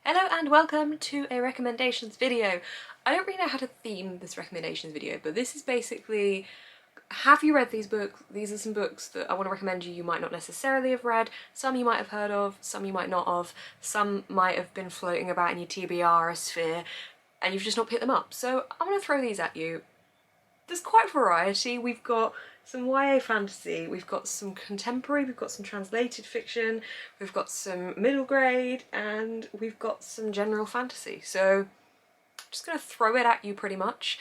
Hello and welcome to a recommendations video. I don't really know how to theme this recommendations video, but this is basically, have you read these books? These are some books that I want to recommend you might not necessarily have read, some you might have heard of, some you might not have, some might have been floating about in your TBR sphere and you've just not picked them up. So I'm going to throw these at you. There's quite a variety. We've got some YA fantasy, we've got some contemporary, we've got some translated fiction, we've got some middle grade, and we've got some general fantasy. So I'm just going to throw it at you pretty much.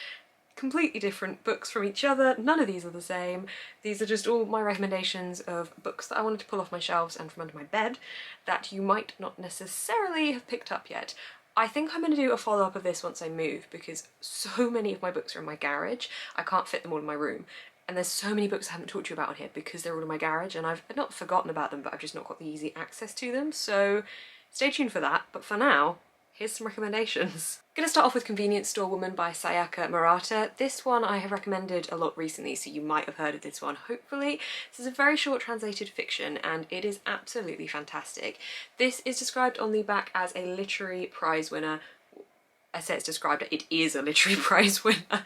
Completely different books from each other, none of these are the same. These are just all my recommendations of books that I wanted to pull off my shelves and from under my bed that you might not necessarily have picked up yet. I think I'm going to do a follow-up of this once I move because so many of my books are in my garage, I can't fit them all in my room. And there's so many books I haven't talked to you about on here because they're all in my garage and I've not forgotten about them, but I've just not got the easy access to them. So stay tuned for that. But for now, here's some recommendations. I'm going to start off with Convenience Store Woman by Sayaka Murata. This one I have recommended a lot recently, so you might have heard of this one, hopefully. This is a very short translated fiction and it is absolutely fantastic. This is described on the back as a literary prize winner. I say it's described, it is a literary prize winner,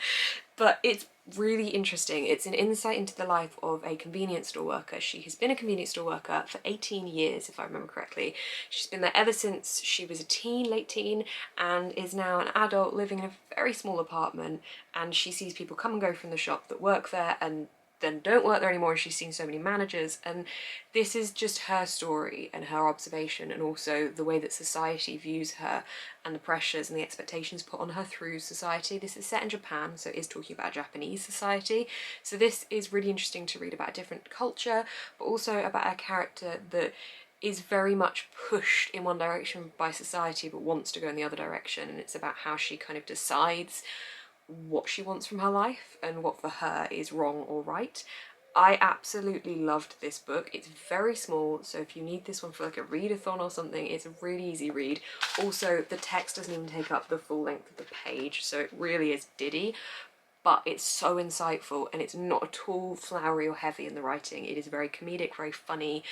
but it's really interesting. It's an insight into the life of a convenience store worker. She has been a convenience store worker for 18 years, if I remember correctly. She's been there ever since she was a teen, late teen, and is now an adult living in a very small apartment, and she sees people come and go from the shop that work there and then don't work there anymore, and she's seen so many managers, and this is just her story and her observation, and also the way that society views her and the pressures and the expectations put on her through society. This is set in Japan, so it is talking about Japanese society, so this is really interesting to read about a different culture, but also about a character that is very much pushed in one direction by society but wants to go in the other direction, and it's about how she kind of decides what she wants from her life and what for her is wrong or right. I absolutely loved this book. It's very small, so if you need this one for like a readathon or something, it's a really easy read. Also, the text doesn't even take up the full length of the page, so it really is diddy, but it's so insightful and it's not at all flowery or heavy in the writing. It is very comedic, very funny,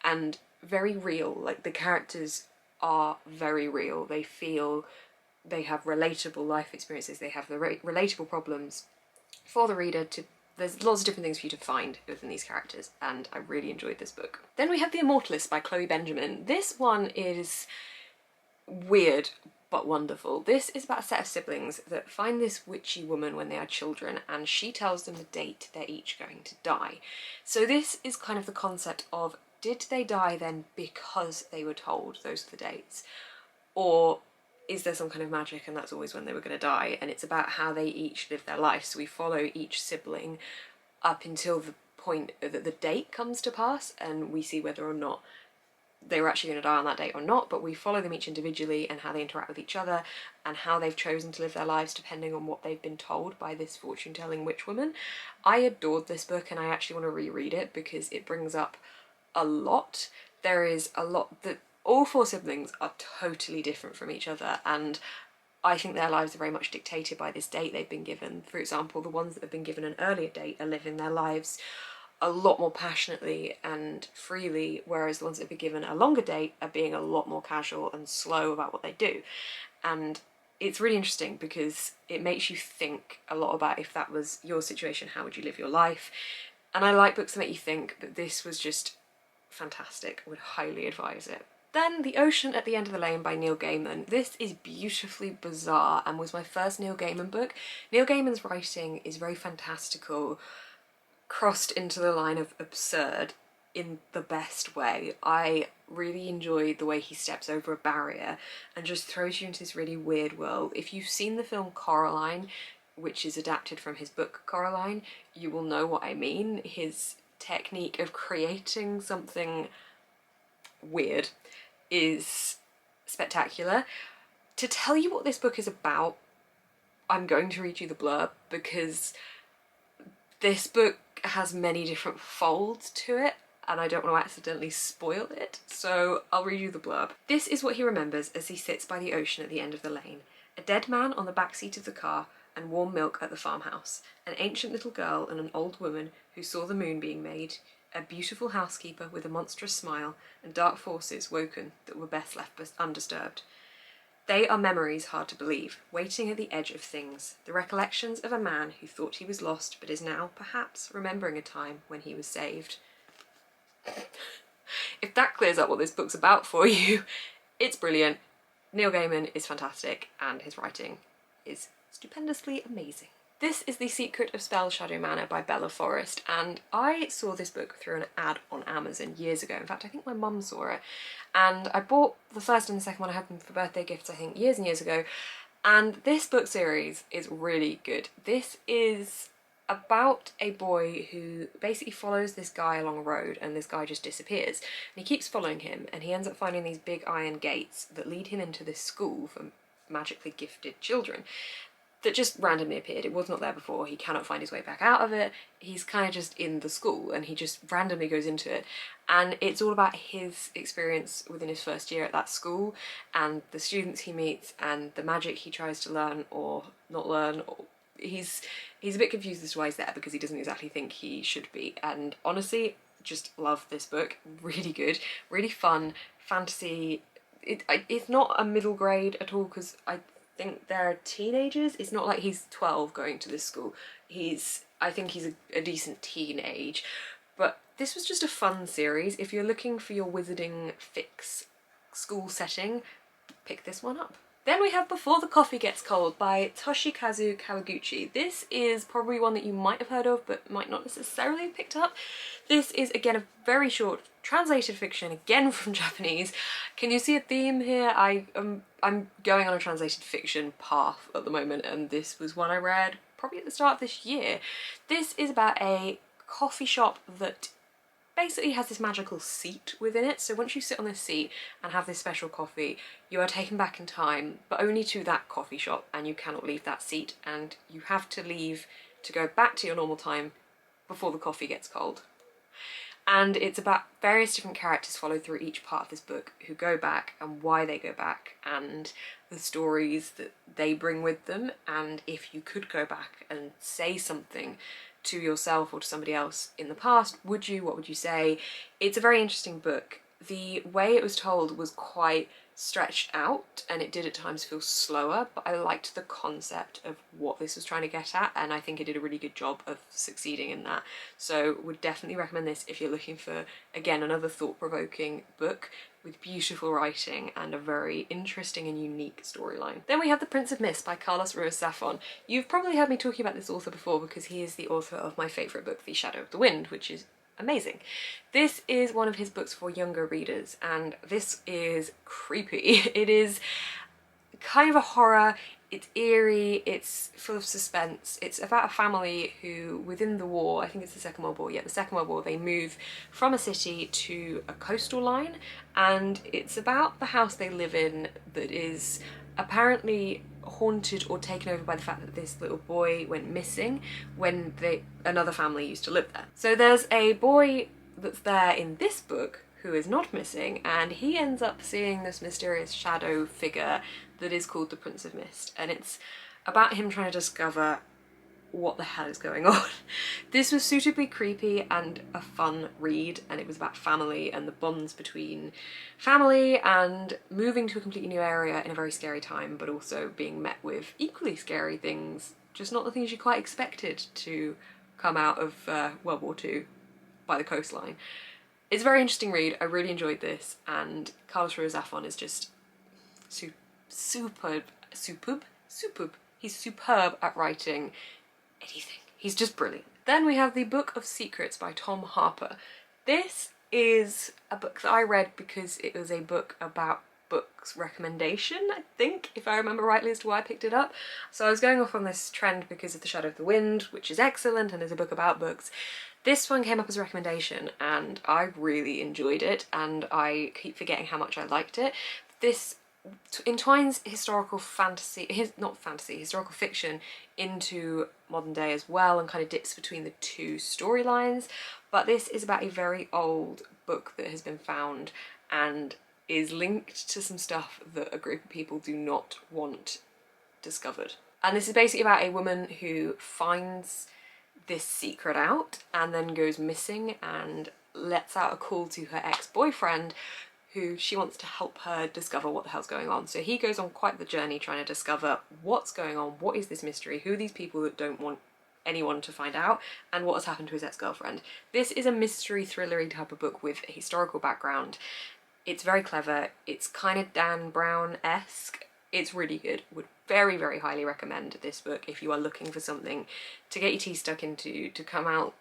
and very real. Like, the characters are very real. They have relatable life experiences, they have the relatable problems for the reader to. There's lots of different things for you to find within these characters, and I really enjoyed this book. Then we have The Immortalist by Chloe Benjamin. This one is weird but wonderful. This is about a set of siblings that find this witchy woman when they are children, and she tells them the date they're each going to die. So this is kind of the concept of, did they die then because they were told those are the dates? Or is there some kind of magic and that's always when they were going to die? And it's about how they each live their life. So we follow each sibling up until the point that the date comes to pass, and we see whether or not they were actually going to die on that date or not, but we follow them each individually and how they interact with each other and how they've chosen to live their lives depending on what they've been told by this fortune-telling witch woman. I adored this book and I actually want to reread it because it brings up a lot. There is a lot that all four siblings are totally different from each other, and I think their lives are very much dictated by this date they've been given. For example, the ones that have been given an earlier date are living their lives a lot more passionately and freely, whereas the ones that have been given a longer date are being a lot more casual and slow about what they do. And it's really interesting because it makes you think a lot about, if that was your situation, how would you live your life? And I like books that make you think, but this was just fantastic. I would highly advise it. Then The Ocean at the End of the Lane by Neil Gaiman. This is beautifully bizarre and was my first Neil Gaiman book. Neil Gaiman's writing is very fantastical, crossed into the line of absurd in the best way. I really enjoyed the way he steps over a barrier and just throws you into this really weird world. If you've seen the film Coraline, which is adapted from his book Coraline, you will know what I mean. His technique of creating something weird is spectacular. To tell you what this book is about, I'm going to read you the blurb because this book has many different folds to it and I don't want to accidentally spoil it, so I'll read you the blurb. This is what he remembers as he sits by the ocean at the end of the lane. A dead man on the back seat of the car and warm milk at the farmhouse. An ancient little girl and an old woman who saw the moon being made. A beautiful housekeeper with a monstrous smile, and dark forces woken that were best left undisturbed. They are memories hard to believe, waiting at the edge of things, the recollections of a man who thought he was lost but is now, perhaps, remembering a time when he was saved. If that clears up what this book's about for you, it's brilliant. Neil Gaiman is fantastic and his writing is stupendously amazing. This is The Secret of Spell Shadow Manor by Bella Forrest, and I saw this book through an ad on Amazon years ago. In fact, I think my mum saw it, and I bought the first and the second one. I had them for birthday gifts, I think, years and years ago, and this book series is really good. This is about a boy who basically follows this guy along a road, and this guy just disappears, and he keeps following him, and he ends up finding these big iron gates that lead him into this school for magically gifted children that just randomly appeared. It was not there before. He cannot find his way back out of it. He's kind of just in the school and he just randomly goes into it, and it's all about his experience within his first year at that school and the students he meets and the magic he tries to learn or not learn. He's a bit confused as to why he's there because he doesn't exactly think he should be, and honestly just love this book. Really good, really fun fantasy. It's not a middle grade at all because I think they're teenagers. It's not like he's 12 going to this school. I think he's a decent teenage, but this was just a fun series. If you're looking for your wizarding fix school setting, pick this one up. Then we have Before the Coffee Gets Cold by Toshikazu Kawaguchi. This is probably one that you might have heard of but might not necessarily have picked up. This is again a very short translated fiction, again from Japanese. Can you see a theme here? I'm going on a translated fiction path at the moment, and this was one I read probably at the start of this year. This is about a coffee shop that basically has this magical seat within it. So once you sit on this seat and have this special coffee, you are taken back in time, but only to that coffee shop, and you cannot leave that seat, and you have to leave to go back to your normal time before the coffee gets cold. And it's about various different characters followed through each part of this book who go back and why they go back and the stories that they bring with them, and if you could go back and say something to yourself or to somebody else in the past, would you? What would you say? It's a very interesting book. The way it was told was quite stretched out and it did at times feel slower, but I liked the concept of what this was trying to get at, and I think it did a really good job of succeeding in that. So would definitely recommend this if you're looking for, again, another thought-provoking book with beautiful writing and a very interesting and unique storyline. Then we have The Prince of Mist by Carlos Ruiz Zafón. You've probably heard me talking about this author before because he is the author of my favourite book, The Shadow of the Wind, which is amazing. This is one of his books for younger readers, and this is creepy. It is kind of a horror, it's eerie, it's full of suspense. It's about a family who, within the war, I think it's the Second World War, yeah, the Second World War, they move from a city to a coastal line, and it's about the house they live in that is apparently haunted or taken over by the fact that this little boy went missing when another family used to live there. So there's a boy that's there in this book who is not missing, and he ends up seeing this mysterious shadow figure that is called the Prince of Mist, and it's about him trying to discover what the hell is going on. This was suitably creepy and a fun read, and it was about family and the bonds between family and moving to a completely new area in a very scary time, but also being met with equally scary things, just not the things you quite expected to come out of World War II by the coastline. It's a very interesting read. I really enjoyed this, and Carlos Ruiz Zafón is just superb. He's superb at writing anything. He's just brilliant. Then we have The Book of Secrets by Tom Harper. This is a book that I read because it was a book about books recommendation, I think, if I remember rightly as to why I picked it up. So I was going off on this trend because of The Shadow of the Wind, which is excellent and is a book about books. This one came up as a recommendation and I really enjoyed it, and I keep forgetting how much I liked it. This entwines historical fiction into modern day as well, and kind of dips between the two storylines. But this is about a very old book that has been found and is linked to some stuff that a group of people do not want discovered. And this is basically about a woman who finds this secret out and then goes missing and lets out a call to her ex-boyfriend, who she wants to help her discover what the hell's going on. So he goes on quite the journey trying to discover what's going on, what is this mystery, who are these people that don't want anyone to find out, and what has happened to his ex-girlfriend. This is a mystery thrillery type of book with a historical background. It's very clever, it's kind of Dan Brown-esque. It's really good. Would very, very highly recommend this book if you are looking for something to get your teeth stuck into, to come out.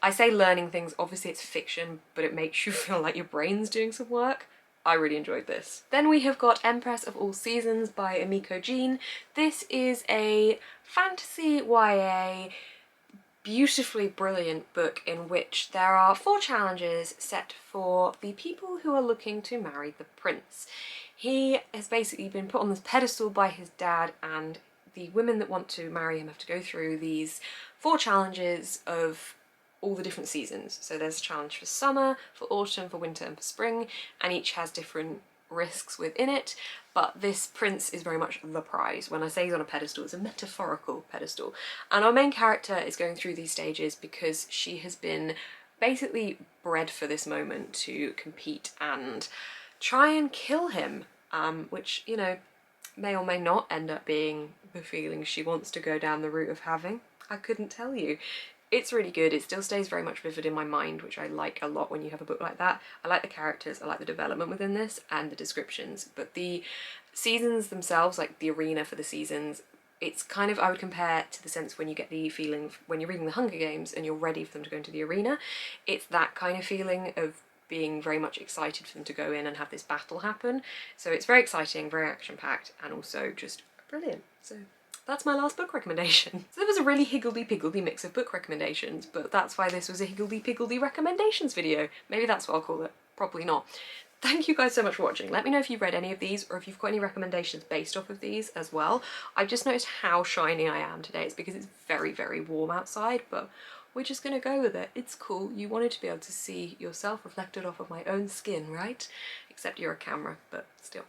I say learning things, obviously it's fiction, but it makes you feel like your brain's doing some work. I really enjoyed this. Then we have got Empress of All Seasons by Emiko Jean. This is a fantasy YA, beautifully brilliant book in which there are 4 challenges set for the people who are looking to marry the prince. He has basically been put on this pedestal by his dad, and the women that want to marry him have to go through these 4 challenges of all the different seasons. So there's a challenge for summer, for autumn, for winter and for spring, and each has different risks within it, but this prince is very much the prize. When I say he's on a pedestal, it's a metaphorical pedestal. And our main character is going through these stages because she has been basically bred for this moment to compete and try and kill him, which, you know, may or may not end up being the feeling she wants to go down the route of having. I couldn't tell you. It's really good. It still stays very much vivid in my mind, which I like a lot when you have a book like that. I like the characters, I like the development within this and the descriptions, but the seasons themselves, like the arena for the seasons, it's kind of, I would compare to the sense when you get the feeling when you're reading the Hunger Games and you're ready for them to go into the arena. It's that kind of feeling of being very much excited for them to go in and have this battle happen. So it's very exciting, very action-packed, and also just brilliant. So that's my last book recommendation. So there was a really higgledy-piggledy mix of book recommendations, but that's why this was a higgledy-piggledy recommendations video. Maybe that's what I'll call it. Probably not. Thank you guys so much for watching. Let me know if you've read any of these or if you've got any recommendations based off of these as well. I've just noticed how shiny I am today. It's because it's very, very warm outside, but we're just gonna go with it. It's cool. You wanted to be able to see yourself reflected off of my own skin, right? Except you're a camera, but still.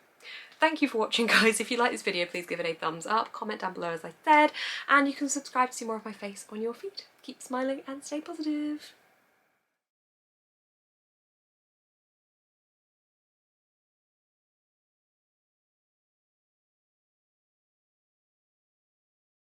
Thank you for watching, guys. If you like this video, please give it a thumbs up, comment down below as I said, and you can subscribe to see more of my face on your feed. Keep smiling and stay positive.